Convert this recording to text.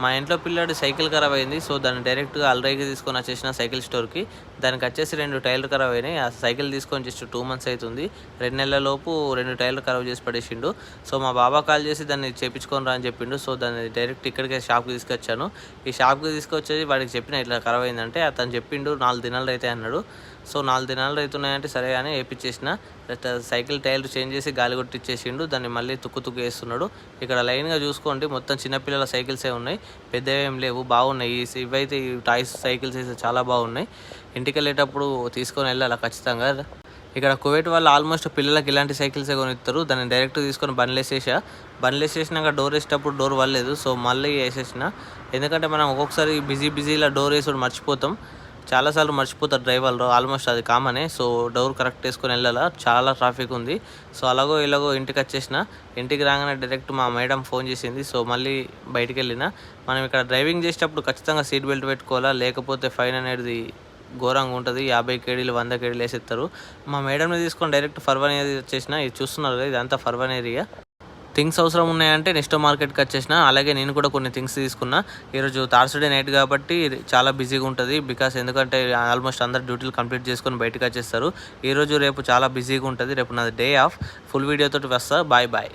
మా ఇంట్లో పిల్లాడి సైకిల్ ఖరాబ్ అయింది. సో, దాన్ని డైరెక్ట్‌గా అల్రైకి తీసుకొని వచ్చేసిన సైకిల్ స్టోర్‌కి. దానికి వచ్చేసి 2 టైర్లు ఖరాబ్ అయినాయి. ఆ సైకిల్ తీసుకొని జస్ట్ 2 మంత్స్ అవుతుంది. 2 నెలలలోపు 2 టైర్లు ఖరాబ్ చేసి పడేసిండు. సో, మా బాబా కాల్ చేసి దాన్ని చేపించుకొని రా అని చెప్పిండు. సో, దాన్ని డైరెక్ట్ ఇక్కడికే షాప్‌కి తీసుకొచ్చాను. ఈ షాప్‌కి తీసుకొచ్చేసి వాడికి చెప్పిన ఇట్లా ఖరాబ్ అయిందంటే అతను చెప్పిండు 4 దినాలు అయితాయి అన్నాడు. సో, 4 దినాలు అవుతున్నాయంటే సరే అని ఏపిచ్చేసిన. సైకిల్ టైర్లు చేంజ్ చేసి గాలి కొట్టిచ్చేసిండు. దాన్ని మళ్ళీ తుక్కు వేస్తున్నాడు. ఇక్కడ లైన్‌గా చూసుకోండి మొత్తం చిన్నపిల్లల సైకిల్సే ఉన్నాయి. పెద్దవి ఏం లేవు, బాగున్నాయి. ఇవైతే ఈ టాయ్స్ సైకిల్స్ అయితే చాలా బాగున్నాయి. ఇంటికి వెళ్ళేటప్పుడు తీసుకొని వెళ్ళాలి ఖచ్చితంగా. ఇక్కడ కువైట్ వాళ్ళు ఆల్మోస్ట్ పిల్లలకి ఇలాంటి సైకిల్సే కొనిస్తారు. దాన్ని డైరెక్ట్ తీసుకొని బండ్లేసేసినాక డోర్ వేసేటప్పుడు డోర్ వల్లేదు. సో, మళ్ళీ వేసేసిన. ఎందుకంటే మనం ఒక్కొక్కసారి బిజీలా డోర్ వేసుడు మర్చిపోతాం. చాలాసార్లు మర్చిపోతారు డ్రైవర్లు, ఆల్మోస్ట్ అది కామనే. సో, డోర్ కరెక్ట్ వేసుకొని వెళ్ళాలా, చాలా ట్రాఫిక్ ఉంది. సో, అలాగో ఇలాగో ఇంటికి వచ్చేసిన. ఇంటికి రాగానే డైరెక్ట్ మా మేడం ఫోన్ చేసింది. సో, మళ్ళీ బయటికి వెళ్ళిన. మనం ఇక్కడ డ్రైవింగ్ చేసేటప్పుడు ఖచ్చితంగా సీట్ బెల్ట్ పెట్టుకోవాలా, లేకపోతే ఫైన్ అనేది ఘోరంగా ఉంటుంది. 50 కేడీలు 100 కేడీలు వేసేస్తారు. మా మేడంని తీసుకొని డైరెక్ట్ ఫర్వన్ ఏరియా వచ్చేసిన. ఇది చూస్తున్నారు కదా, ఇదంతా ఫర్వన్ ఏరియా. థింగ్స్ అవసరం ఉన్నాయంటే నెక్స్ట్ మార్కెట్కి వచ్చేసిన. అలాగే నేను కూడా కొన్ని థింగ్స్ తీసుకున్నా. ఈరోజు థర్స్డే నైట్ కాబట్టి చాలా బిజీగా ఉంటుంది. ఎందుకంటే ఆల్మోస్ట్ అందరు డ్యూటీలు కంప్లీట్ చేసుకొని బయటకు వచ్చేస్తారు. ఈరోజు రేపు చాలా బిజీగా ఉంటుంది. రేపు నాది డే ఆఫ్. ఫుల్ వీడియోతో వస్తా. బాయ్.